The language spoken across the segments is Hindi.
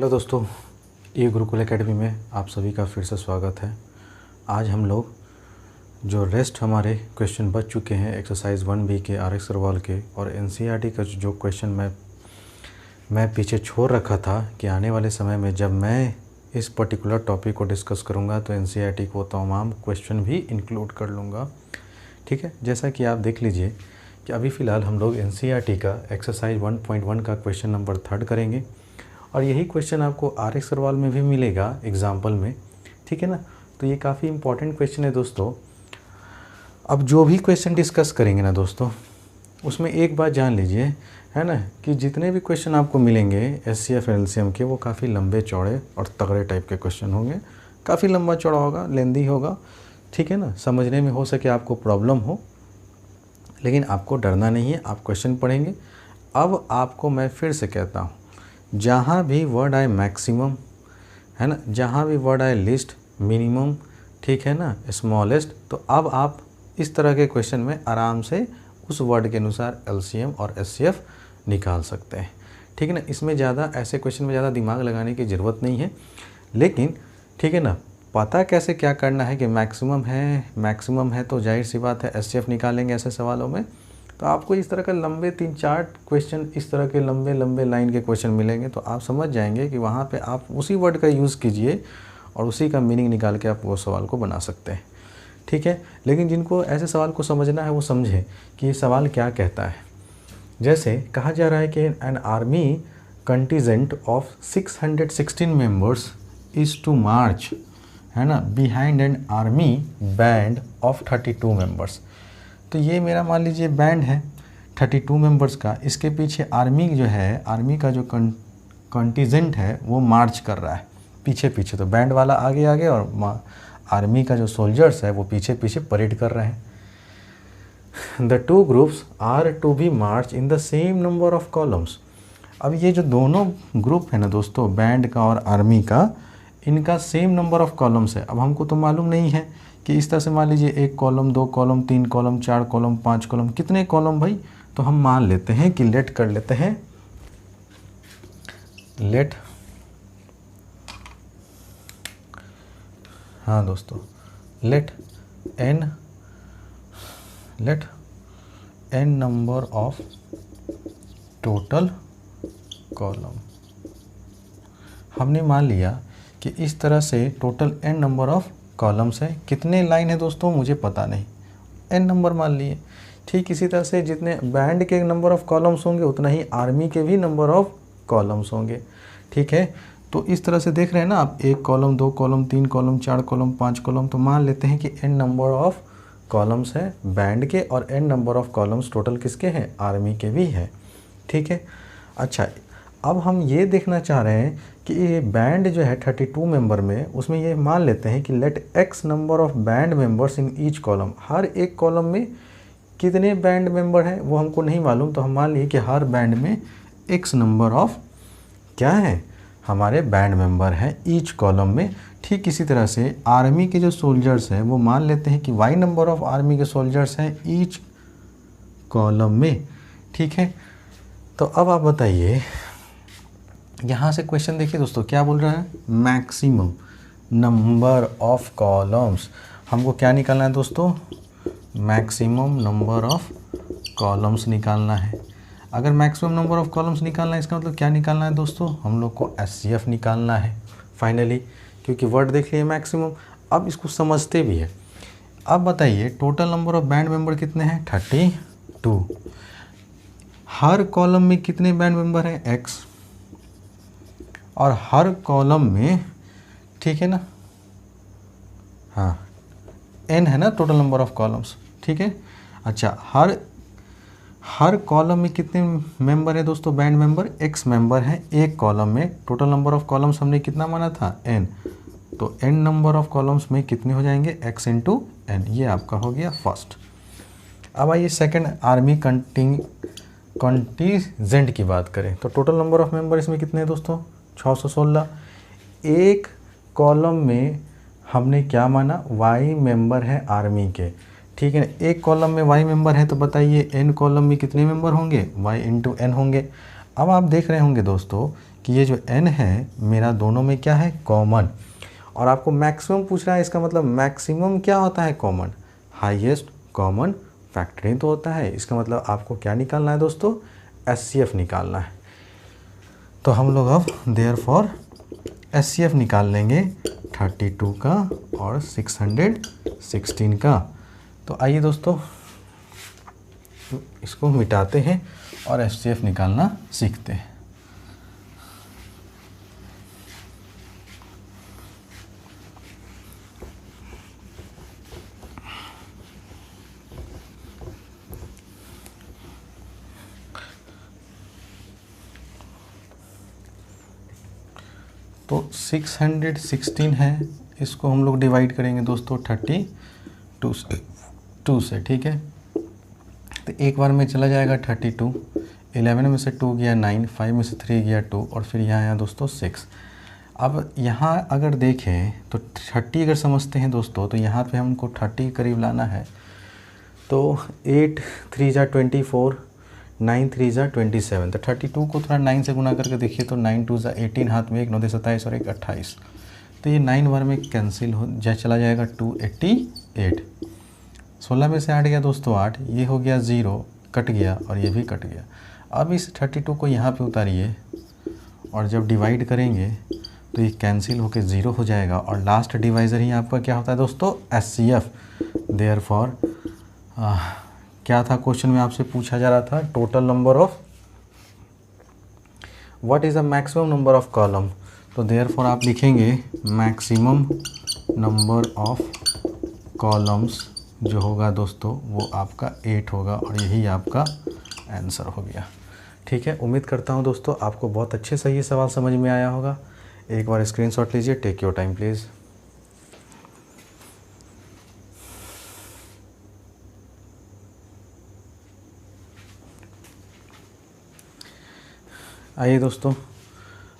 हेलो दोस्तों, ई गुरुकुल एकेडमी में आप सभी का फिर से स्वागत है। आज हम लोग जो रेस्ट हमारे क्वेश्चन बच चुके हैं एक्सरसाइज 1B के आर एक्स अग्रवाल के और एनसीईआरटी का जो क्वेश्चन मैं पीछे छोड़ रखा था कि आने वाले समय में जब मैं इस पर्टिकुलर टॉपिक को डिस्कस करूंगा तो एनसीईआरटी को तमाम क्वेश्चन भी इंक्लूड कर लूँगा। ठीक है, जैसा कि आप देख लीजिए कि अभी फ़िलहाल हम लोग एनसीईआरटी का एक्सरसाइज 1.1 का क्वेश्चन नंबर 3 करेंगे और यही क्वेश्चन आपको आर एक्स अग्रवाल में भी मिलेगा एग्जाम्पल में। ठीक है ना, तो ये काफ़ी इंपॉर्टेंट क्वेश्चन है दोस्तों। अब जो भी क्वेश्चन डिस्कस करेंगे ना दोस्तों, उसमें एक बात जान लीजिए, है ना, कि जितने भी क्वेश्चन आपको मिलेंगे एचसीएफ एलसीएम के वो काफ़ी लंबे चौड़े और तगड़े टाइप के क्वेश्चन होंगे। काफ़ी लंबा चौड़ा होगा, लेंदी होगा। ठीक है ना, समझने में हो सके आपको प्रॉब्लम हो, लेकिन आपको डरना नहीं है। आप क्वेश्चन पढ़ेंगे। अब आपको मैं फिर से कहता हूँ, जहाँ भी वर्ड आए मैक्सिमम, है ना, जहाँ भी वर्ड आए लिस्ट, मिनिमम, ठीक है ना, स्मॉलेस्ट, तो अब आप इस तरह के क्वेश्चन में आराम से उस वर्ड के अनुसार एलसीएम और एचसीएफ निकाल सकते हैं। ठीक है ना, इसमें ज़्यादा ऐसे क्वेश्चन में ज़्यादा दिमाग लगाने की ज़रूरत नहीं है। लेकिन ठीक है ना, पता कैसे क्या करना है कि मैक्सिमम है तो जाहिर सी बात है एचसीएफ निकालेंगे ऐसे सवालों में। तो आपको इस तरह का लंबे 3-4 क्वेश्चन, इस तरह के लंबे लंबे लाइन के क्वेश्चन मिलेंगे तो आप समझ जाएंगे कि वहाँ पे आप उसी वर्ड का यूज़ कीजिए और उसी का मीनिंग निकाल के आप वो सवाल को बना सकते हैं। ठीक है, लेकिन जिनको ऐसे सवाल को समझना है वो समझें कि ये सवाल क्या कहता है। जैसे कहा जा रहा है कि an army contingent of 616 members is to march, है ना, behind an army band of 32 members. तो ये मेरा मान लीजिए बैंड है 32 मेंबर्स का, इसके पीछे आर्मी जो है, आर्मी का जो कंटिजेंट है वो मार्च कर रहा है पीछे पीछे। तो बैंड वाला आगे आगे और आर्मी का जो सोल्जर्स है वो पीछे पीछे परेड कर रहे हैं। The two groups are to be march in the same number of columns. अब ये जो दोनों ग्रुप है ना दोस्तों, बैंड का और आर्मी का, इनका सेम नंबर ऑफ कॉलम्स है। अब हमको तो मालूम नहीं है कि इस तरह से मान लीजिए 1 column, 2 column, 3 column, 4 column, 5 column, कितने कॉलम भाई। तो हम मान लेते हैं कि लेट कर लेते हैं, लेट, हाँ दोस्तों, let n number of total column. हमने मान लिया कि इस तरह से total n number of columns है। कितने लाइन है दोस्तों मुझे पता नहीं, n नंबर मान लिए। ठीक इसी तरह से जितने बैंड के नंबर ऑफ कॉलम्स होंगे उतना ही आर्मी के भी नंबर ऑफ कॉलम्स होंगे। ठीक है, तो इस तरह से देख रहे हैं ना आप, 1 column, 2 column, 3 column, 4 column, 5 column. तो मान लेते हैं कि n नंबर ऑफ कॉलम्स है बैंड के और n number of columns total किसके हैं, आर्मी के भी हैं। ठीक है, अच्छा, अब हम ये देखना चाह रहे हैं कि ये बैंड जो है 32 मेंबर में, उसमें ये मान लेते हैं कि let x number of band members in each column. हर एक कॉलम में कितने बैंड मेंबर हैं वो हमको नहीं मालूम, तो हम मान लिए कि हर बैंड में x नंबर ऑफ क्या है, हमारे बैंड मेंबर हैं ईच कॉलम में। ठीक इसी तरह से आर्मी के जो सोल्जर्स हैं वो मान लेते हैं कि y नंबर ऑफ आर्मी के सोल्जर्स हैं ईच कॉलम में। ठीक है, तो अब आप बताइए, यहाँ से क्वेश्चन देखिए दोस्तों क्या बोल रहा है, मैक्सिमम नंबर ऑफ कॉलम्स। हमको क्या निकालना है दोस्तों, मैक्सिमम नंबर ऑफ कॉलम्स निकालना है। अगर मैक्सिमम नंबर ऑफ कॉलम्स निकालना है इसका मतलब क्या निकालना है दोस्तों, हम लोग को एचसीएफ निकालना है फाइनली, क्योंकि वर्ड देख लिए मैक्सिमम। अब इसको समझते भी है। अब बताइए total number of band member कितने हैं, 32। हर कॉलम में कितने बैंड मेंबर हैं, x, और हर कॉलम में, ठीक है ना, हाँ, n है ना टोटल नंबर ऑफ कॉलम्स। ठीक है, अच्छा, हर कॉलम में कितने मेंबर है दोस्तों, बैंड मेंबर x मेंबर है एक कॉलम में। टोटल नंबर ऑफ कॉलम्स हमने कितना माना था, n, तो n नंबर ऑफ कॉलम्स में कितने हो जाएंगे, x इंटू n। ये आपका हो गया फर्स्ट। अब आइए सेकंड, आर्मी कंटीजेंट की बात करें तो टोटल नंबर ऑफ मेंबर इसमें कितने हैं दोस्तों, 616। एक कॉलम में हमने क्या माना, y मेंबर है आर्मी के। ठीक है ना, एक कॉलम में y मेंबर है तो बताइए n कॉलम में कितने मेंबर होंगे, y इंटू n होंगे। अब आप देख रहे होंगे दोस्तों कि ये जो n है मेरा दोनों में क्या है, कॉमन। और आपको मैक्सिमम पूछ रहा है, इसका मतलब मैक्सिमम क्या होता है, कॉमन, हाईएस्ट कॉमन फैक्टर ही तो होता है। इसका मतलब आपको क्या निकालना है दोस्तों, HCF निकालना है। तो हम लोग अब देयरफॉर HCF निकाल लेंगे 32 का और 616 का। तो आइए दोस्तों इसको मिटाते हैं और HCF निकालना सीखते हैं। तो 616 है, इसको हम लोग डिवाइड करेंगे दोस्तों 32 से, ठीक है। तो एक बार में चला जाएगा 32, 11 में से 2 गया 9, 5 में से 3 गया 2 और फिर यहाँ आया दोस्तों 6। अब यहाँ अगर देखें तो 30 अगर समझते हैं दोस्तों, तो यहाँ पे हमको 30 करीब लाना है। तो 8 3 जा 24, 9 3 जा 27। तो 32 को थोड़ा 9 से गुना करके देखिए तो 9 2 जा 18, हाथ में 1 9 27 और 1 28। तो ये 9 बार में कैंसिल हो चला जाएगा 288। 16 में से 8 गया दोस्तों 8, ये हो गया 0, कट गया और ये भी कट गया। अब इस 32 को यहाँ पे उतारिए और जब डिवाइड करेंगे तो ये कैंसिल होकर 0 हो जाएगा और लास्ट डिवाइज़र ही आपका क्या होता है दोस्तों, HCF। देयरफॉर क्या था क्वेश्चन में आपसे पूछा जा रहा था, total number of, what is the maximum number of column. तो देयरफॉर आप लिखेंगे मैक्सिमम नंबर ऑफ कॉलम्स जो होगा दोस्तों वो आपका 8 होगा और यही आपका आंसर हो गया। ठीक है, उम्मीद करता हूँ दोस्तों आपको बहुत अच्छे से ये सवाल समझ में आया होगा। एक बार स्क्रीनशॉट लीजिए, टेक योर टाइम प्लीज़। आइए दोस्तों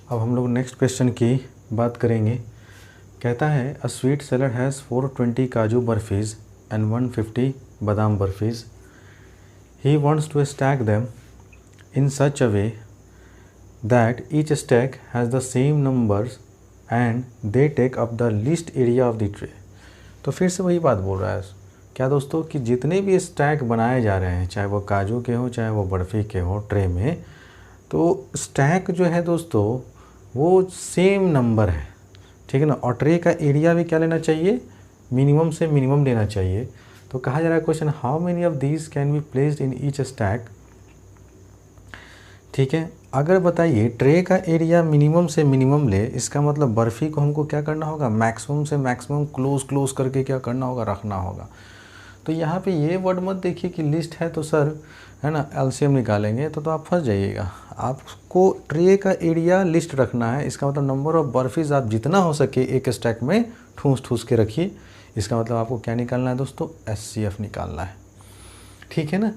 अब हम लोग नेक्स्ट क्वेश्चन की बात करेंगे। कहता है अ स्वीट सेलर हैज़ 420 काजू बर्फीज़ and 150 badam barfis. He wants to stack them in such a way that each stack has the same numbers and they take up the least area of the tray। तो फिर से वही बात बोल रहा है क्या दोस्तों कि जितने भी स्टैक बनाए जा रहे हैं, चाहे वो काजू के हो चाहे वो बर्फ़ी के हो ट्रे में, तो स्टैक जो है दोस्तों वो सेम नंबर है, ठीक है ना। और ट्रे का एरिया भी क्या लेना चाहिए, मिनिमम से मिनिमम लेना चाहिए। तो कहा जा रहा है question, how many of these can be placed in each stack. ठीक है, अगर बताइए ट्रे का एरिया मिनिमम से मिनिमम ले, इसका मतलब बर्फ़ी को हमको क्या करना होगा, मैक्सिमम से मैक्सिमम क्लोज करके क्या करना होगा, रखना होगा। तो यहाँ पे ये वर्ड मत देखिए कि लिस्ट है तो सर है ना एलसीएम निकालेंगे तो आप फंस जाइएगा। आपको ट्रे का एरिया लिस्ट रखना है, इसका मतलब नंबर ऑफ़ बर्फीज़ आप जितना हो सके एक स्टैक में ठूस के रखिए। इसका मतलब आपको क्या निकालना है दोस्तों, HCF निकालना है, ठीक है ना।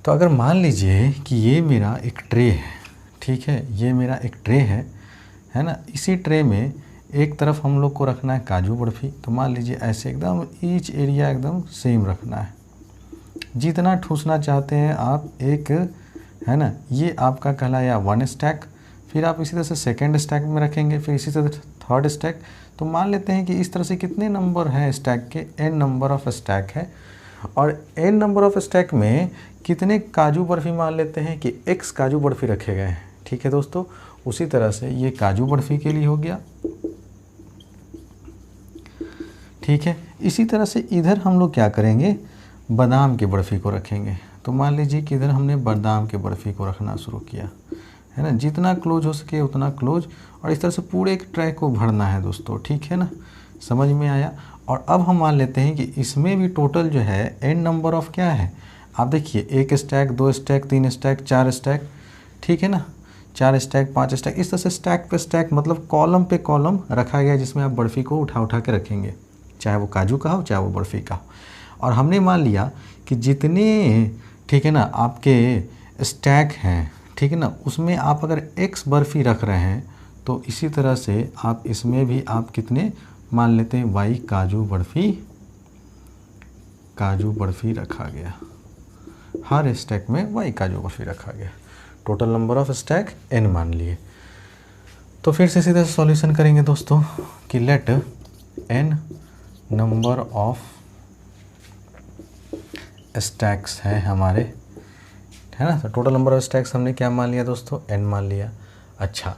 तो अगर मान लीजिए कि ये मेरा एक ट्रे है, ठीक है, ये मेरा एक ट्रे है ना। इसी ट्रे में एक तरफ हम लोग को रखना है काजू बर्फ़ी। तो मान लीजिए ऐसे एकदम ईच एरिया एकदम सेम रखना है, जितना ठूसना चाहते हैं आप एक, है ना। ये आपका कहलाया 1 स्टैक। फिर आप इसी तरह से सेकेंड स्टैक में रखेंगे, फिर इसी तरह थर्ड स्टैक। तो मान लेते हैं कि इस तरह से कितने नंबर हैं स्टैक के, n नंबर ऑफ़ स्टैक है। और n नंबर ऑफ़ स्टैक में कितने काजू बर्फ़ी मान लेते हैं कि x काजू बर्फ़ी रखे गए हैं, ठीक है दोस्तों। उसी तरह से ये काजू बर्फ़ी के लिए हो गया, ठीक है। इसी तरह से इधर हम लोग क्या करेंगे, बादाम के बर्फ़ी को रखेंगे। तो मान लीजिए कि इधर हमने बादाम के बर्फ़ी को रखना शुरू किया, है ना। जितना क्लोज हो सके उतना क्लोज, और इस तरह से पूरे एक ट्रैक को भरना है दोस्तों, ठीक है ना, समझ में आया। और अब हम मान लेते हैं कि इसमें भी टोटल जो है n नंबर ऑफ़ क्या है, आप देखिए 1 स्टैक 2 स्टैक 3 स्टैक 4 स्टैक, ठीक है ना, 4 स्टैक 5 स्टैक, इस तरह से स्टैक पे स्टैक मतलब कॉलम पे कॉलम रखा गया, जिसमें आप बर्फ़ी को उठा के रखेंगे, चाहे वो काजू का हो चाहे वो बर्फ़ी का हो। और हमने मान लिया कि जितने, ठीक है ना, आपके स्टैक हैं, ठीक है ना, उसमें आप अगर x बर्फ़ी रख रहे हैं तो इसी तरह से आप इसमें भी आप कितने मान लेते हैं, y काजू बर्फ़ी रखा गया। हर स्टैक में y काजू बर्फ़ी रखा गया। Total number of stack n मान लिए। तो फिर से सीधे सॉल्यूशन करेंगे दोस्तों कि let n number of stacks हैं हमारे, है ना। तो टोटल नंबर ऑफ स्टैक्स हमने क्या मान लिया दोस्तों, n मान लिया। अच्छा,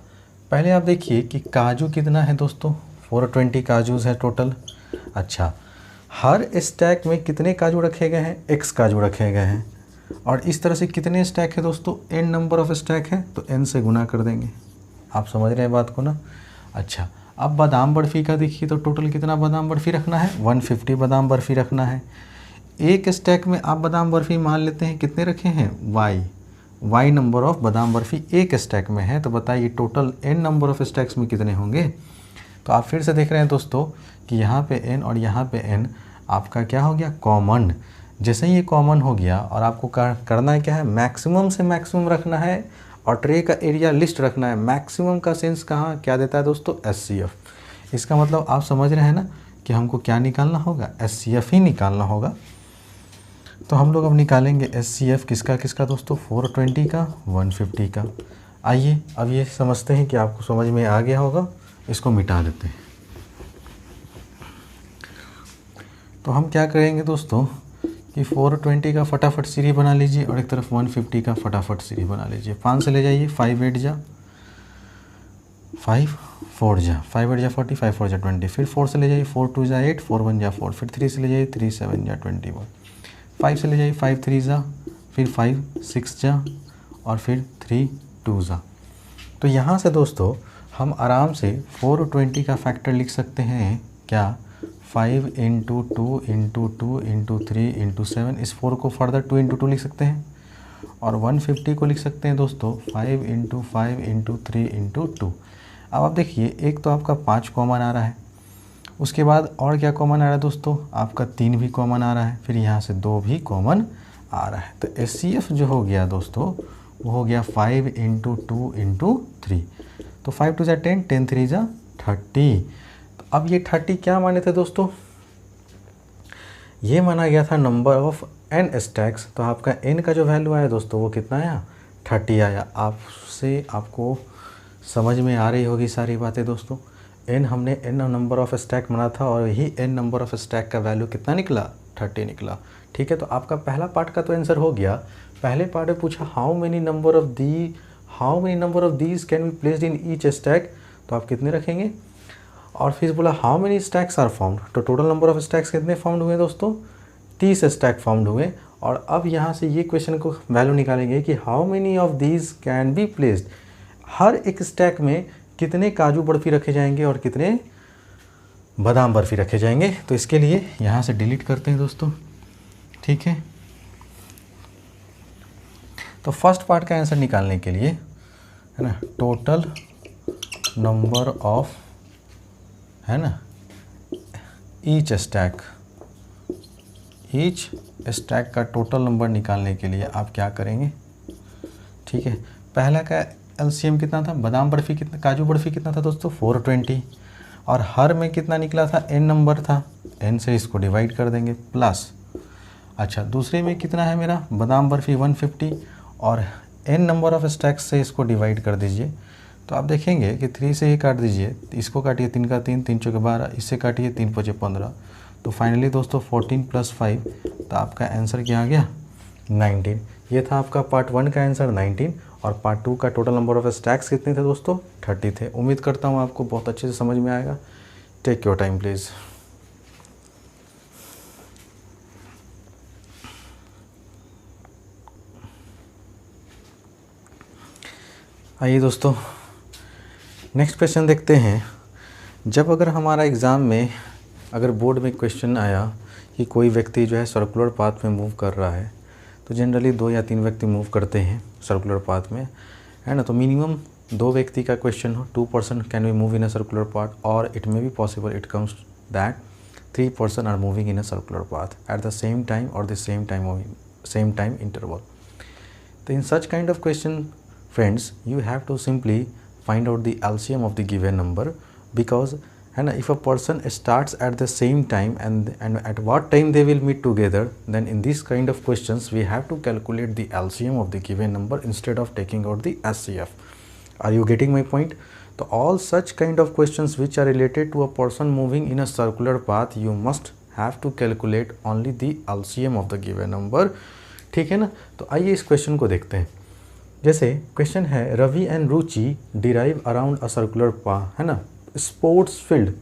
पहले आप देखिए कि काजू कितना है दोस्तों, 420 काजूज़ है टोटल। अच्छा, हर स्टैक में कितने काजू रखे गए हैं, x काजू रखे गए हैं। और इस तरह से कितने स्टैक है दोस्तों, n नंबर ऑफ स्टैक है, तो n से गुना कर देंगे। आप समझ रहे हैं बात को ना। अच्छा, अब बादाम बर्फ़ी का देखिए तो टोटल कितना बादाम बर्फ़ी रखना है, 150 बादाम बर्फ़ी रखना है। एक स्टैक में आप बादाम बर्फ़ी मान लेते हैं कितने रखे हैं, y नंबर ऑफ बादाम बर्फ़ी एक स्टैक में है। तो बताइए total n number of stacks में कितने होंगे। तो आप फिर से देख रहे हैं दोस्तों कि यहाँ पे n और यहाँ पे n आपका क्या हो गया, कॉमन। जैसे ही ये कॉमन हो गया और आपको करना है क्या है, मैक्सिमम से मैक्सिमम रखना है और ट्रे का एरिया लिस्ट रखना है। मैक्सिमम का सेंस कहाँ क्या देता है दोस्तों, SCF। इसका मतलब आप समझ रहे हैं ना कि हमको क्या निकालना होगा, SCF ही निकालना होगा। तो हम लोग अब निकालेंगे SCF किसका किसका दोस्तों, 420 का, 150 का। आइए अब ये समझते हैं कि आपको समझ में आ गया होगा, इसको मिटा देते हैं। तो हम क्या करेंगे दोस्तों कि 420 का फटाफट सीरीज बना लीजिए और एक तरफ 150 का फटाफट सीरीज बना लीजिए। 5 से ले जाइए, 5 8 जा 5 4 जा 5 8 जा 40, 5 4 जा 20। फिर 4 से ले जाइए, 4 2 जा 8, 4 1 जा 4। फिर 3 से ले जाइए, 3 7 जा 21। 5 से ले जाइए, 5 3 जा, फिर 5 6 जा और फिर 3 2 जा। तो यहाँ से दोस्तों हम आराम से 420 का फैक्टर लिख सकते हैं क्या, 5 इंटू 2 इंटू 2 इंटू 3 इंटू 7। इस 4 को फर्दर 2 इंटू 2 लिख सकते हैं। और 150 को लिख सकते हैं दोस्तों 5 इंटू 5 इंटू 3 इंटू 2। अब आप देखिए एक तो आपका 5 कॉमन आ रहा है, उसके बाद और क्या कॉमन आ रहा है दोस्तों, आपका 3 भी कॉमन आ रहा है, फिर यहाँ से 2 भी कॉमन आ रहा है। तो SCF जो हो गया दोस्तों वो हो गया 5 इंटू 2 इंटू 3। तो 5 2 जा 10, 10 3 जा 30। तो अब ये 30 क्या माने थे दोस्तों, ये माना गया था नंबर ऑफ n स्टैक्स। तो आपका n का जो वैल्यू आया दोस्तों वो कितना आया, 30 आया। आपको समझ में आ रही होगी सारी बातें दोस्तों। n हमने n नंबर ऑफ स्टैक माना था और यही n नंबर ऑफ स्टैक का वैल्यू कितना निकला, 30 निकला। ठीक है, तो आपका पहला पार्ट का तो आंसर हो गया। पहले पार्ट में पूछा how many number of these can be placed in each stack, तो आप कितने रखेंगे। और फिर बोला how many stacks are formed, तो टोटल नंबर ऑफ स्टैक्स कितने फॉर्म्ड हुए दोस्तों, 30 स्टैक फॉर्म्ड हुए। और अब यहाँ से ये क्वेश्चन को वैल्यू निकालेंगे कि how many of these can be placed, हर एक स्टैक में कितने काजू बर्फ़ी रखे जाएंगे और कितने बादाम बर्फ़ी रखे जाएंगे। तो इसके लिए यहाँ से डिलीट करते हैं दोस्तों, ठीक है। तो फर्स्ट पार्ट का आंसर निकालने के लिए है ना, टोटल नंबर ऑफ, है ना, ईच स्टैक का टोटल नंबर निकालने के लिए आप क्या करेंगे, ठीक है। पहला का LCM कितना था, बादाम बर्फ़ी कितना, काजू बर्फ़ी कितना था दोस्तों 420, और हर में कितना निकला था, n नंबर था, n से इसको डिवाइड कर देंगे प्लस। अच्छा, दूसरे में कितना है मेरा, बादाम बर्फ़ी 150 और n नंबर ऑफ स्टैक्स से इसको डिवाइड कर दीजिए। तो आप देखेंगे कि 3 से ही काट दीजिए, इसको काटिए 3 का 3, 3 चौके 12, इससे काटिए 3 5 15। तो फाइनली दोस्तों 14 + 5, तो आपका आंसर क्या आ गया, 19। ये था आपका पार्ट 1 का आंसर 19। और पार्ट 2 का टोटल नंबर ऑफ स्टैक्स कितने थे दोस्तों, 30 थे। उम्मीद करता हूँ आपको बहुत अच्छे से समझ में आएगा। Take your time please. आइए दोस्तों नेक्स्ट क्वेश्चन देखते हैं। जब अगर हमारा एग्ज़ाम में अगर बोर्ड में क्वेश्चन आया कि कोई व्यक्ति जो है सर्कुलर पाथ में मूव कर रहा है, तो जनरली 2 या 3 व्यक्ति मूव करते हैं सर्कुलर पाथ में, है ना। तो मिनिमम 2 व्यक्ति का क्वेश्चन हो, 2 person can be move in a circular path, और it may be possible it comes that 3 person are moving in a circular path at the same time और द सेम टाइम इंटरवल। तो in such kind of question friends, you have to simply find out the LCM of the given number, because है ना, if a person starts at the same time and at what time they will meet together, then in this kind of questions we have to calculate the LCM of the given number instead of taking out the HCF. Are you getting my point? तो all such kind of questions which are related to a person moving in a circular path, you must have to calculate only the LCM of the given number. ठीक है ना. तो आइए इस क्वेश्चन को देखते हैं. जैसे क्वेश्चन है Ravi and Ruchi drive around a circular path, है ना, स्पोर्ट्स फील्ड.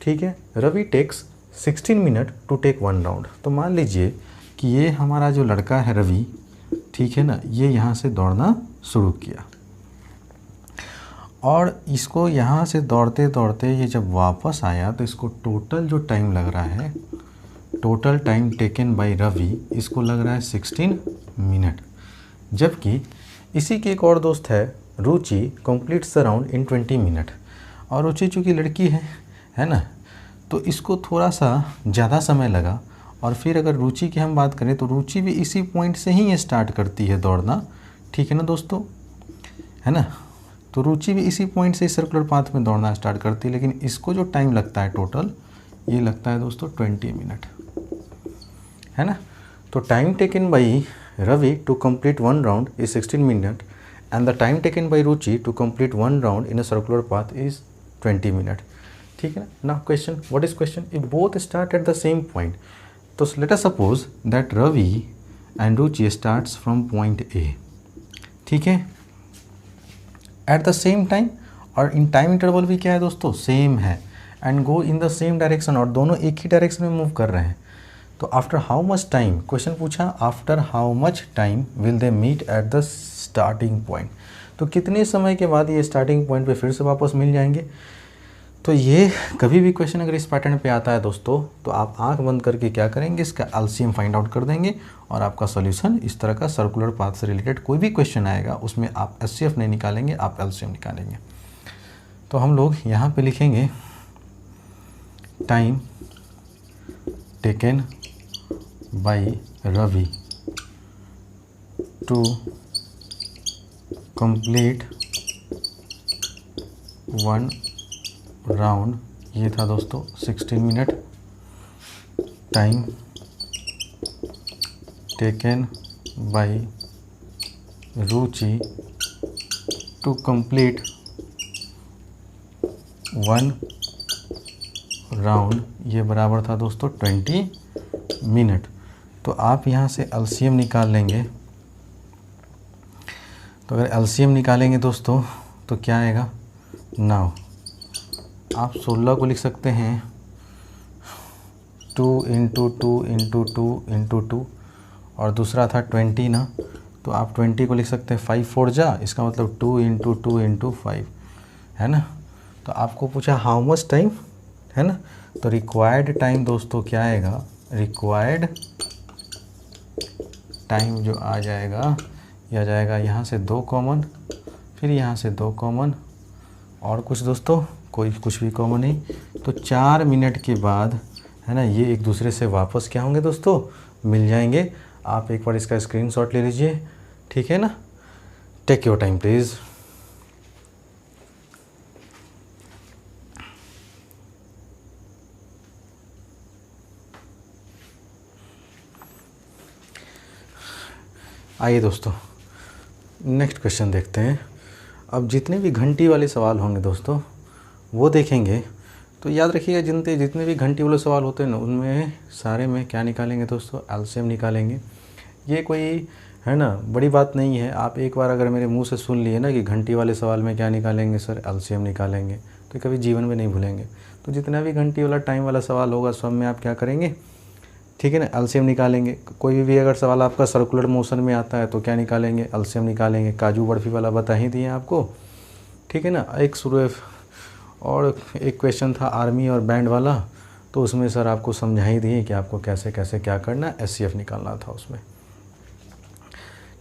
ठीक है. Ravi takes 16 minute to take 1 round. तो मान लीजिए कि ये हमारा जो लड़का है रवि, ठीक है ना, ये यहाँ से दौड़ना शुरू किया और इसको यहाँ से दौड़ते दौड़ते ये जब वापस आया तो इसको टोटल जो टाइम लग रहा है, total time taken by Ravi, इसको लग रहा है 16 मिनट. जबकि इसी की एक और दोस्त है Ruchi, completes the round in 20 minute. और रुचि चूँकि लड़की है ना, तो इसको थोड़ा सा ज़्यादा समय लगा. और फिर अगर रुचि की हम बात करें तो रुचि भी इसी पॉइंट से ही स्टार्ट करती है दौड़ना. ठीक है ना दोस्तों, है ना. तो रुचि भी इसी पॉइंट से सर्कुलर पाथ में दौड़ना स्टार्ट करती है, लेकिन इसको जो टाइम लगता है टोटल, ये लगता है दोस्तों 20 मिनट, है ना. तो time taken by Ravi to complete 1 round is 16 minute and the time taken by Ruchi to complete 1 round in a circular path is 20 minute. ठीक है ना. Now question, what is question? If both start at the same point, तो let us suppose that Ravi and Ruchi starts from point A. ठीक है, एट द सेम टाइम, और इन टाइम इंटरवल भी क्या है दोस्तों, सेम है, and go in the same direction, और दोनों एक ही डायरेक्शन में मूव कर रहे हैं. तो after how much time, question पूछा after how much time will they meet at the starting point. तो कितने समय के बाद ये स्टार्टिंग पॉइंट पे फिर से वापस मिल जाएंगे. तो ये कभी भी क्वेश्चन अगर इस पैटर्न पे आता है दोस्तों, तो आप आंख बंद करके क्या करेंगे, इसका एलसीएम फाइंड आउट कर देंगे और आपका सॉल्यूशन इस तरह का सर्कुलर पाथ से रिलेटेड कोई भी क्वेश्चन आएगा उसमें आप एचसीएफ नहीं निकालेंगे, आप एलसीएम निकालेंगे. तो हम लोग यहाँ पे लिखेंगे time taken by Ravi to complete 1 round, ये था दोस्तों 16 minute. Time taken by Ruchi to complete 1 round, ये बराबर था दोस्तों 20 मिनट. तो आप यहाँ से एलसीएम निकाल लेंगे. तो अगर एलसीएम निकालेंगे दोस्तों तो क्या आएगा, नाउ आप 16 को लिख सकते हैं 2 × 2 × 2 × 2, और दूसरा था 20 ना, तो आप 20 को लिख सकते हैं 5 4 जा, इसका मतलब 2 × 2 × 5, है ना. तो आपको पूछा हाउ मच टाइम, है ना. तो रिक्वायर्ड टाइम दोस्तों क्या आएगा, रिक्वायर्ड टाइम जो आ जाएगा, यह आ जाएगा यहाँ से 2 कॉमन, फिर यहाँ से 2 कॉमन, और कुछ दोस्तों कोई कुछ भी कॉमन नहीं. तो 4 मिनट के बाद, है ना, ये एक दूसरे से वापस क्या होंगे दोस्तों, मिल जाएंगे. आप एक बार इसका स्क्रीनशॉट ले लीजिए. ठीक है ना. Take your time please. आइए दोस्तों नेक्स्ट क्वेश्चन देखते हैं. अब जितने भी घंटी वाले सवाल होंगे दोस्तों वो देखेंगे. तो याद रखिएगा जितने भी घंटी वाले सवाल होते हैं ना, उनमें सारे में क्या निकालेंगे दोस्तों, एलसीएम निकालेंगे. ये कोई, है ना, बड़ी बात नहीं है. आप एक बार अगर मेरे मुंह से सुन लिए ना कि घंटी वाले सवाल में क्या निकालेंगे सर, एलसीएम निकालेंगे, तो कभी जीवन में नहीं भूलेंगे. तो जितना भी घंटी वाला टाइम वाला सवाल होगा सब में आप क्या करेंगे, ठीक है ना, एलसीएम निकालेंगे. कोई भी अगर सवाल आपका सर्कुलर मोशन में आता है तो क्या निकालेंगे, एलसीएम निकालेंगे. काजू बर्फी वाला बता ही दिए आपको. ठीक है ना. एक शुरू और एक क्वेश्चन था आर्मी और बैंड वाला, तो उसमें सर आपको समझा ही दिए कि आपको कैसे कैसे क्या करना, एचसीएफ निकालना था उसमें.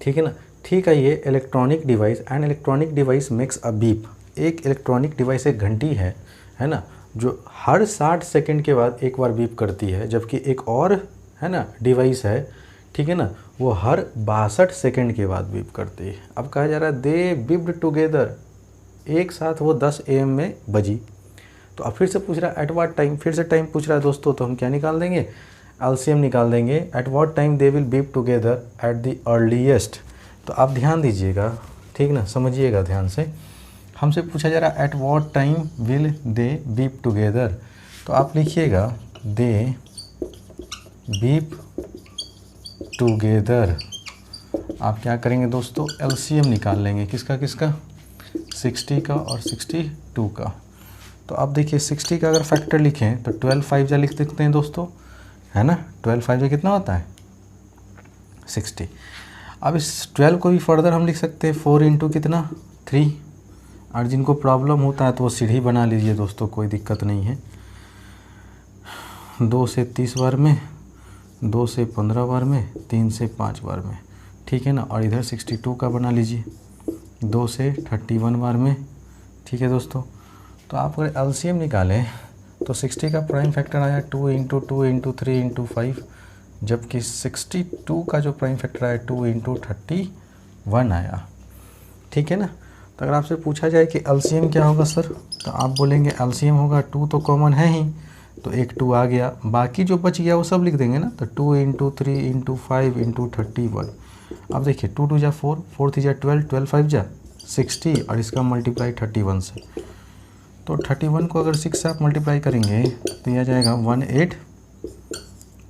ठीक है ना. ठीक है. ये electronic device, and electronic device makes a beep. एक इलेक्ट्रॉनिक डिवाइस एक घंटी है ना, जो हर 60 सेकंड के बाद एक बार बीप करती है. जबकि एक और, है ना, डिवाइस है, ठीक है ना, वो हर 62 सेकंड के बाद बीप करती है. अब कहा जा रहा है दे बीप्ड टुगेदर, एक साथ वो 10 AM में बजी. तो अब फिर से पूछ रहा है एट व्हाट टाइम, फिर से टाइम पूछ रहा है दोस्तों, तो हम क्या निकाल देंगे, एलसीएम निकाल देंगे। Eight what time they will beep together at the earliest. तो आप ध्यान दीजिएगा, ठीक ना, समझिएगा ध्यान से। हमसे पूछा जा रहा है eight what time will they beep together, तो आप लिखिएगा दे बीप टुगेदर। आप क्या करेंगे दोस्तों, एलसीएम निकाल लेंगे, किसका किसका, 60 का और 62 का। तो अब देखिए 60 का अगर फैक्टर लिखें तो 12 5 जा लिख सकते हैं दोस्तों, है ना। 12 5 जा कितना होता है, 60। अब इस 12 को भी फर्दर हम लिख सकते हैं 4 इंटू कितना, 3। और जिनको प्रॉब्लम होता है तो वो सीढ़ी बना लीजिए दोस्तों, कोई दिक्कत नहीं है। 2 से 30 बार में, 2 से 15 बार में, 3 से 5 बार में, ठीक है ना। और इधर 62 का बना लीजिए 2 से 31 बार में, ठीक है दोस्तों। तो आप अगर एलसीएम निकालें तो 60 का प्राइम फैक्टर आया 2 इंटू 2 इंटू 3 इंटू 5, जबकि 62 का जो प्राइम फैक्टर आया 2 इंटू 31 आया, ठीक है ना। तो अगर आपसे पूछा जाए कि एलसीएम क्या होगा सर, तो आप बोलेंगे एलसीएम होगा 2 तो कॉमन है ही, तो एक 2 आ गया, बाकी जो बच गया वो सब लिख देंगे ना। तो 2 इंटू 3 इंटू 5 इंटू 31। अब देखिए 2 2 जा 4, 4 3 जा 12, 12 5 जा 60, और इसका मल्टीप्लाई 31 से। तो 31 को अगर 6 से आप मल्टीप्लाई करेंगे तो यह आ जाएगा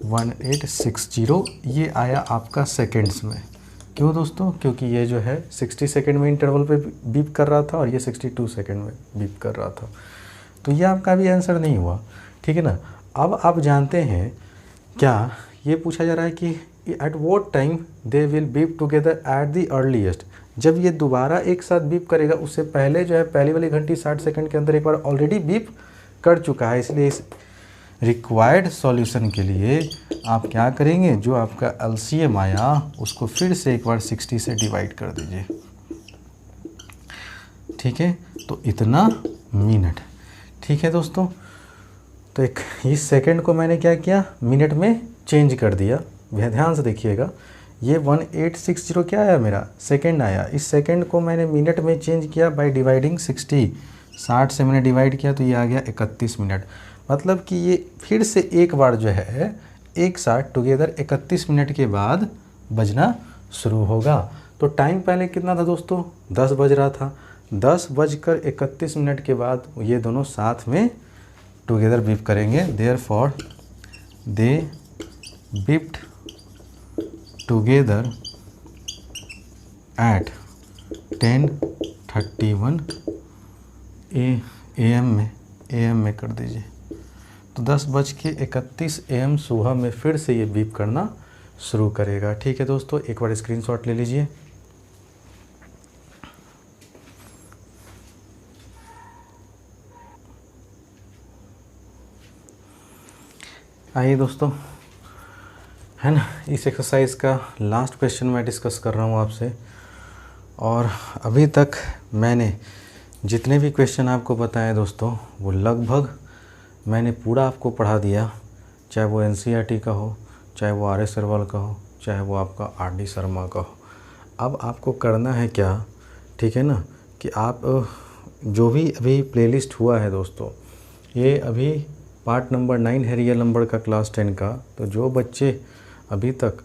1860। ये आया आपका सेकेंड्स में। क्यों दोस्तों, क्योंकि ये जो है 60 सेकेंड में इंटरवल पे बीप कर रहा था और ये 62 सेकेंड में बीप कर रहा था। तो ये आपका भी आंसर नहीं हुआ, ठीक है ना। अब आप जानते हैं क्या, ये पूछा जा रहा है कि eight what time they will beep together at the earliest. जब ये दोबारा एक साथ बीप करेगा, उससे पहले जो है पहली वाली घंटी 60 सेकंड के अंदर एक बार ऑलरेडी बीप कर चुका है, इसलिए इस रिक्वायर्ड सॉल्यूशन के लिए आप क्या करेंगे, जो आपका एलसीएम आया उसको फिर से एक बार 60 से डिवाइड कर दीजिए, ठीक है। तो इतना मिनट, ठीक है दोस्तों। तो एक इस सेकंड को मैंने क्या किया, मिनट में चेंज कर दिया। ध्यान से देखिएगा, ये 1860 क्या आया, मेरा सेकंड आया। इस सेकंड को मैंने मिनट में चेंज किया बाय डिवाइडिंग 60। 60 से मैंने डिवाइड किया तो ये आ गया 31 मिनट। मतलब कि ये फिर से एक बार जो है एक साथ टुगेदर 31 मिनट के बाद बजना शुरू होगा। तो टाइम पहले कितना था दोस्तों, 10 बज रहा था। 10:31 के बाद ये दोनों साथ में टुगेदर बीप करेंगे। Therefore they beeped together at 10:31 AM में कर दीजिए। तो 10:31 AM सुबह में फिर से ये बीप करना शुरू करेगा, ठीक है दोस्तों। एक बार स्क्रीनशॉट ले लीजिए। आइए दोस्तों, है ना, इस एक्सरसाइज का लास्ट क्वेश्चन मैं डिस्कस कर रहा हूँ आपसे। और अभी तक मैंने जितने भी क्वेश्चन आपको बताए दोस्तों, वो लगभग मैंने पूरा आपको पढ़ा दिया। चाहे वो NCERT का हो, चाहे वो RS अग्रवाल का हो, चाहे वो आपका RD शर्मा का हो। अब आपको करना है क्या, ठीक है ना, कि आप जो भी अभी प्लेलिस्ट हुआ है दोस्तों, ये अभी पार्ट नंबर 9 है रियल नंबर का क्लास 10 का। तो जो बच्चे अभी तक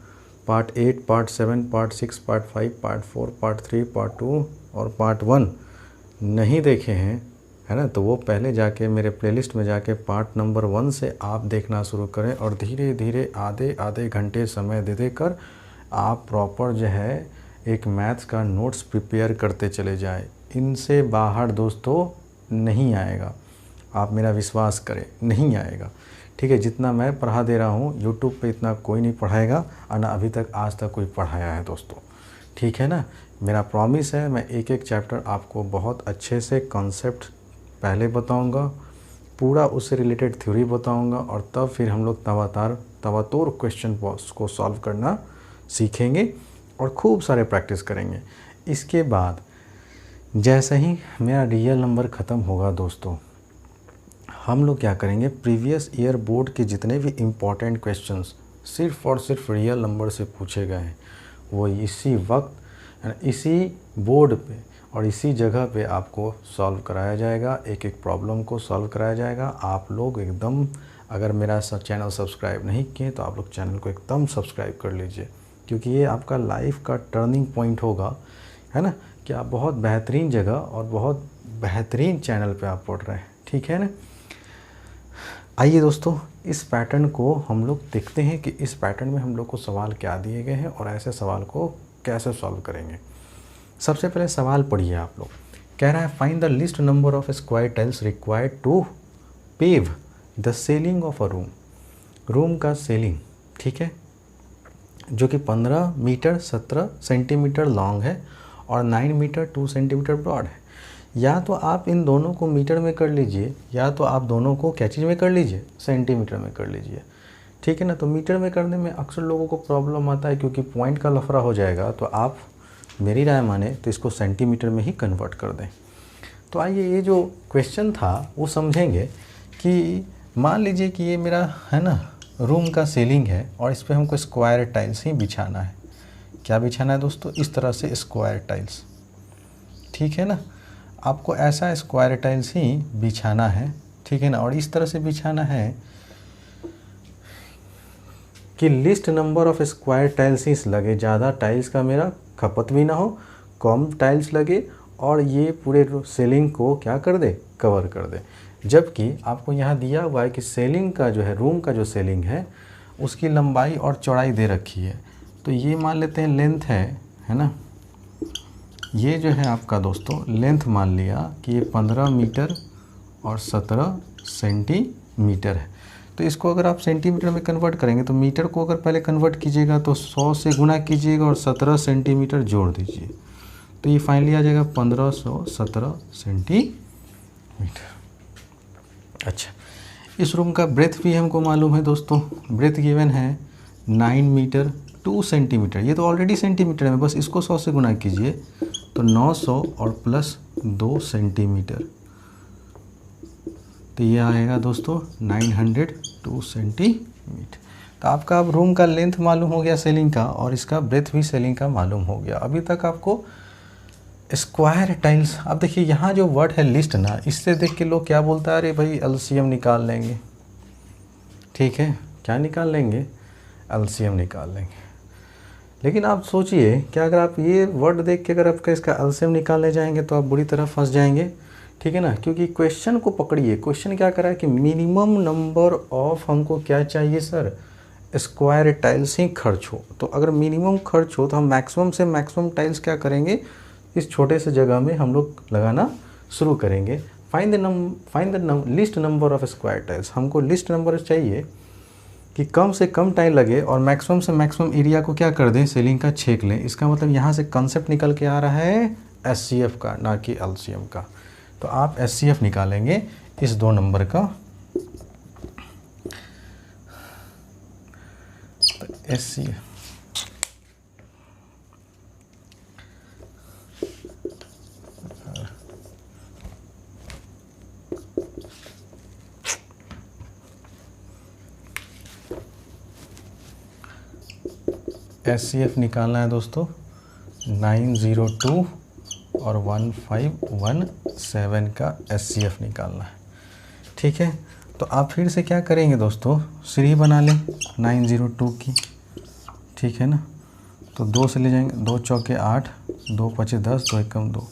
part 8, part 7, part 6, part 5, part 4, part 3, part 2 और पार्ट 1 नहीं देखे हैं, है ना, तो वो पहले जाके मेरे प्लेलिस्ट में जाके पार्ट नंबर 1 से आप देखना शुरू करें। और धीरे धीरे आधे घंटे समय दे देकर आप प्रॉपर जो है एक मैथ्स का नोट्स प्रिपेयर करते चले जाएं। इनसे बाहर दोस्तों नहीं आएगा, आप मेरा विश्वास करें, नहीं आएगा, ठीक है। जितना मैं पढ़ा दे रहा हूँ यूट्यूब पे इतना कोई नहीं पढ़ाएगा, और ना अभी तक आज तक कोई पढ़ाया है दोस्तों, ठीक है ना। मेरा प्रॉमिस है, मैं एक एक चैप्टर आपको बहुत अच्छे से कॉन्सेप्ट पहले बताऊंगा, पूरा उससे रिलेटेड थ्योरी बताऊंगा, और तब फिर हम लोग तवातोर क्वेश्चन को सॉल्व करना सीखेंगे और खूब सारे प्रैक्टिस करेंगे। इसके बाद जैसे ही मेरा रियल नंबर ख़त्म होगा दोस्तों, हम लोग क्या करेंगे, प्रीवियस ईयर बोर्ड के जितने भी इम्पॉर्टेंट क्वेश्चंस सिर्फ और सिर्फ रियल नंबर से पूछे गए हैं, वो इसी वक्त इसी बोर्ड पे और इसी जगह पे आपको सॉल्व कराया जाएगा, एक एक प्रॉब्लम को सॉल्व कराया जाएगा। आप लोग एकदम, अगर मेरा चैनल सब्सक्राइब नहीं किए तो आप लोग चैनल को एकदम सब्सक्राइब कर लीजिए, क्योंकि ये आपका लाइफ का टर्निंग पॉइंट होगा, है ना, कि आप बहुत बेहतरीन जगह और बहुत बेहतरीन चैनल पे आप पढ़ रहे हैं, ठीक है ना। आइए दोस्तों, इस पैटर्न को हम लोग देखते हैं कि इस पैटर्न में हम लोग को सवाल क्या दिए गए हैं और ऐसे सवाल को कैसे सॉल्व करेंगे। सबसे पहले सवाल पढ़िए आप लोग। कह रहा है find the least number of square tiles required to pave the ceiling of a room. Room का सीलिंग, ठीक है, जो कि 15 मीटर 17 सेंटीमीटर लॉन्ग है और 9 मीटर 2 सेंटीमीटर ब्रॉड है। या तो आप इन दोनों को मीटर में कर लीजिए, या तो आप दोनों को क्या चीज़ में कर लीजिए, सेंटीमीटर में कर लीजिए, ठीक है ना। तो मीटर में करने में अक्सर लोगों को प्रॉब्लम आता है, क्योंकि पॉइंट का लफड़ा हो जाएगा। तो आप मेरी राय माने तो इसको सेंटीमीटर में ही कन्वर्ट कर दें। तो आइए, ये जो क्वेश्चन था वो समझेंगे कि मान लीजिए कि ये मेरा, है ना, रूम का सीलिंग है और इस पर हमको स्क्वायर टाइल्स ही बिछाना है। क्या बिछाना है दोस्तों? इस तरह से स्क्वायर टाइल्स, ठीक है ना। आपको ऐसा स्क्वायर टाइल्स ही बिछाना है, ठीक है ना। और इस तरह से बिछाना है कि least number of square tiles ही लगे, ज़्यादा टाइल्स का मेरा खपत भी ना हो, कम टाइल्स लगे और ये पूरे सीलिंग को क्या कर दे, कवर कर दे। जबकि आपको यहाँ दिया हुआ है कि सीलिंग का जो है, रूम का जो सीलिंग है उसकी लंबाई और चौड़ाई दे रखी है। तो ये मान लेते हैं लेंथ है ना। ये जो है आपका दोस्तों लेंथ मान लिया कि ये 15 मीटर और 17 सेंटीमीटर है। तो इसको अगर आप सेंटीमीटर में कन्वर्ट करेंगे तो मीटर को अगर पहले कन्वर्ट कीजिएगा तो 100 से गुना कीजिएगा और 17 सेंटीमीटर जोड़ दीजिए, तो ये फाइनली आ जाएगा 1517 सेंटीमीटर। अच्छा, इस रूम का ब्रेथ भी हमको मालूम है दोस्तों। ब्रेथ गिवन है 9 मीटर 2 सेंटीमीटर। ये तो ऑलरेडी सेंटीमीटर में, बस इसको 100 से गुना कीजिए तो 900 और प्लस 2 सेंटीमीटर, तो ये आएगा दोस्तों 902 सेंटीमीटर। तो आपका अब रूम का लेंथ मालूम हो गया सीलिंग का, और इसका ब्रेथ भी सीलिंग का मालूम हो गया। अभी तक आपको स्क्वायर टाइल्स, अब देखिए यहाँ जो वर्ड है लिस्ट ना, इससे देख के लोग क्या बोलता है, अरे भाई एलसीएम निकाल लेंगे, ठीक है, क्या निकाल लेंगे, एलसीएम निकाल लेंगे। लेकिन आप सोचिए कि अगर आप ये वर्ड देख के अगर आपका इसका एलसीएम निकालने जाएंगे तो आप बुरी तरह फंस जाएंगे, ठीक है ना। क्योंकि क्वेश्चन को पकड़िए, क्वेश्चन क्या करा है कि मिनिमम नंबर ऑफ हमको क्या चाहिए सर, स्क्वायर टाइल्स ही खर्च हो। तो अगर मिनिमम खर्च हो तो हम मैक्सिमम से मैक्सिमम टाइल्स क्या करेंगे, इस छोटे से जगह में हम लोग लगाना शुरू करेंगे। Find the least number of square tiles. हमको लिस्ट नंबर चाहिए कि कम से कम टाइल लगे और मैक्सिमम से मैक्सिमम एरिया को क्या कर दें, सीलिंग का छेक लें। इसका मतलब यहाँ से कंसेप्ट निकल के आ रहा है एचसीएफ का, ना कि एलसीएम का। तो आप एचसीएफ निकालेंगे इस 2 नंबर का। तो एचसीएफ एचसीएफ निकालना है दोस्तों 902 और 1517 का एचसीएफ निकालना है, ठीक है। तो आप फिर से क्या करेंगे दोस्तों, सीढ़ी बना लें 902 की, ठीक है ना। तो 2 से ले जाएंगे, 2 चौके 8, 2 पचे 10, 2 एकम 2।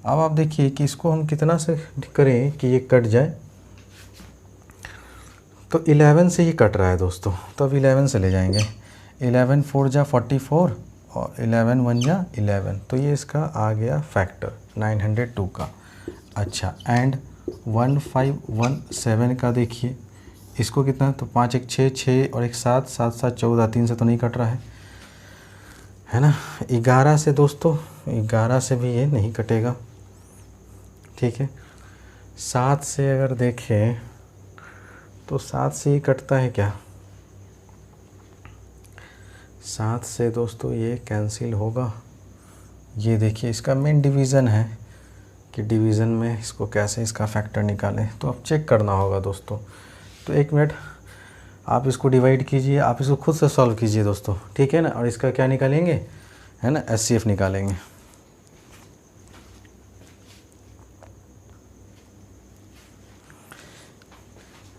अब आप देखिए कि इसको हम कितना से करें कि ये कट जाए। तो 11 से ही कट रहा है दोस्तों, तो अब 11 से ले जाएंगे। 11 4 जा 44 और 11 1 जा 11, तो ये इसका आ गया फैक्टर 902 का। अच्छा, एंड 1517 का देखिए, इसको कितना, तो 5 1 6 6 और 1 7 7 7 14, 3 से तो नहीं कट रहा है ना। 11 से दोस्तों, 11 से भी ये नहीं कटेगा, ठीक है। 7 से अगर देखें तो 7 से ही कटता है क्या, 7 से दोस्तों ये कैंसिल होगा। ये देखिए इसका मेन डिवीज़न है कि डिवीज़न में इसको कैसे इसका फैक्टर निकालें, तो अब चेक करना होगा दोस्तों। तो 1 मिनट आप इसको डिवाइड कीजिए, आप इसको खुद से सॉल्व कीजिए दोस्तों, ठीक है ना। और इसका क्या निकालेंगे, है ना, एचसीएफ निकालेंगे।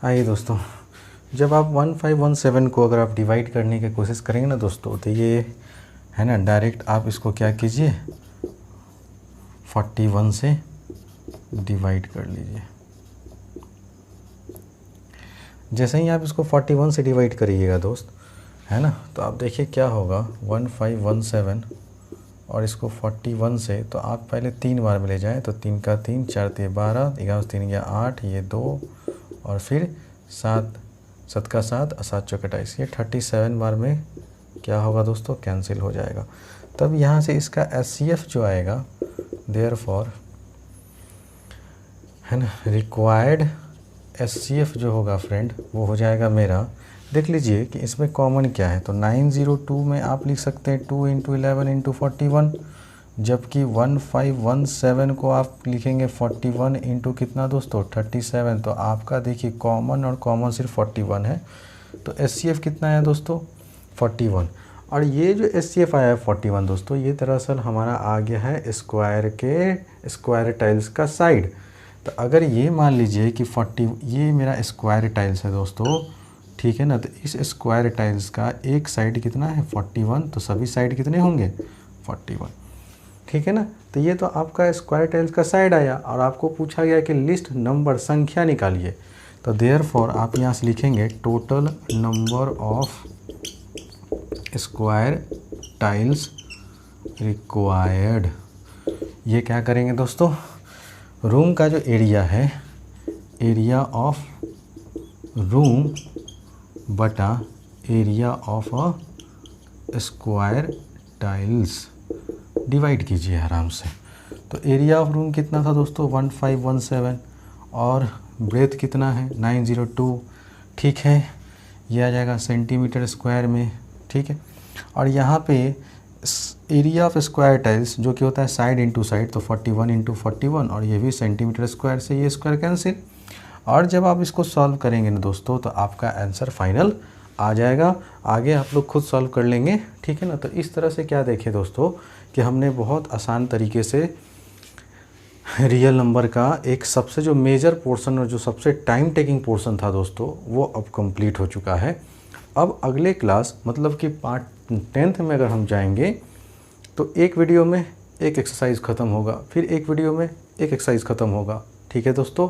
आइए दोस्तों, जब आप 1517 को अगर आप डिवाइड करने की कोशिश करेंगे ना दोस्तों, तो ये है ना, डायरेक्ट आप इसको क्या कीजिए 41 से डिवाइड कर लीजिए। जैसे ही आप इसको 41 से डिवाइड करिएगा दोस्त, है ना, तो आप देखिए क्या होगा 1517 और इसको 41 से, तो आप पहले 3 बार में ले जाएं, तो 3 का 3, 4 3 12, 11 3 या 8, ये 2 और फिर 7 7 का 7 और 7 चौके 28, ये 37 बार में क्या होगा दोस्तों, कैंसिल हो जाएगा। तब यहाँ से इसका SCF जो आएगा, देयरफॉर है ना, रिक्वायर्ड SCF जो होगा फ्रेंड, वो हो जाएगा मेरा, देख लीजिए कि इसमें कॉमन क्या है। तो 902 में आप लिख सकते हैं 2 × 11 × 41, जबकि 1517 को आप लिखेंगे 41 इंटू कितना दोस्तों 37। तो आपका देखिए कॉमन और कॉमन सिर्फ 41 है, तो SCF कितना है दोस्तों 41। और ये जो SCF आया है 41 दोस्तों, ये दरअसल हमारा आ गया है स्क्वायर टाइल्स का साइड। तो अगर ये मान लीजिए कि 40, ये मेरा स्क्वायर टाइल्स है दोस्तों, ठीक है ना, तो इस स्क्वायर टाइल्स का एक साइड कितना है 41, तो सभी साइड कितने होंगे 41, ठीक है ना। तो ये तो आपका स्क्वायर टाइल्स का साइड आया, और आपको पूछा गया कि लिस्ट नंबर संख्या निकालिए। तो देयरफॉर आप यहाँ से लिखेंगे total number of square tiles required. ये क्या करेंगे दोस्तों, रूम का जो एरिया है, एरिया ऑफ रूम बटा area of a square tiles, divide कीजिए आराम से। तो एरिया ऑफ रूम कितना था दोस्तों 1517, और ब्रेथ कितना है 902, ठीक है, ये आ जाएगा सेंटीमीटर स्क्वायर में, ठीक है। और यहाँ पे एरिया ऑफ स्क्वायर टाइल्स जो कि होता है साइड इंटू साइड, तो 41 × 41, और ये भी सेंटीमीटर स्क्वायर से ये स्क्वायर कैंसिल। और जब आप इसको सॉल्व करेंगे ना दोस्तों, तो आपका आंसर फाइनल आ जाएगा। आगे आप लोग खुद सॉल्व कर लेंगे, ठीक है ना। तो इस तरह से क्या देखें दोस्तों कि हमने बहुत आसान तरीके से रियल नंबर का एक सबसे जो मेजर पोर्शन और जो सबसे टाइम टेकिंग पोर्शन था दोस्तों, वो अब कंप्लीट हो चुका है। अब अगले क्लास मतलब कि पार्ट 10th में अगर हम जाएंगे, तो एक वीडियो में एक एक्सरसाइज ख़त्म होगा, फिर एक वीडियो में एक एक्सरसाइज ख़त्म होगा, ठीक है दोस्तों।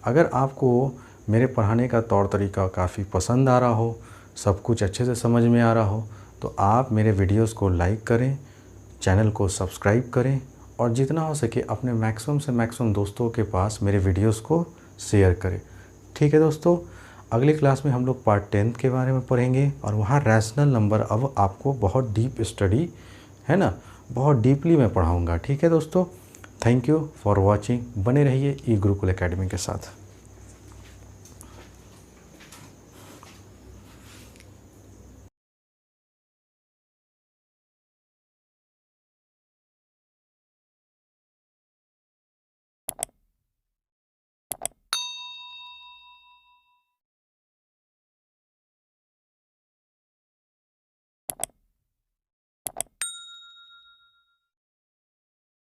अगर आपको मेरे पढ़ाने का तौर तरीका काफ़ी पसंद आ रहा हो, सब कुछ अच्छे से समझ में आ रहा हो, तो आप मेरे वीडियोस को लाइक करें, चैनल को सब्सक्राइब करें, और जितना हो सके अपने मैक्सिमम से मैक्सिमम दोस्तों के पास मेरे वीडियोस को शेयर करें, ठीक है दोस्तों। अगली क्लास में हम लोग पार्ट 10 के बारे में पढ़ेंगे, और वहाँ रैशनल नंबर अब आपको बहुत डीप स्टडी है ना, बहुत डीपली मैं पढ़ाऊँगा, ठीक है दोस्तों। थैंक यू फॉर वॉचिंग, बने रहिए ई गुरुकुल एकेडमी के साथ।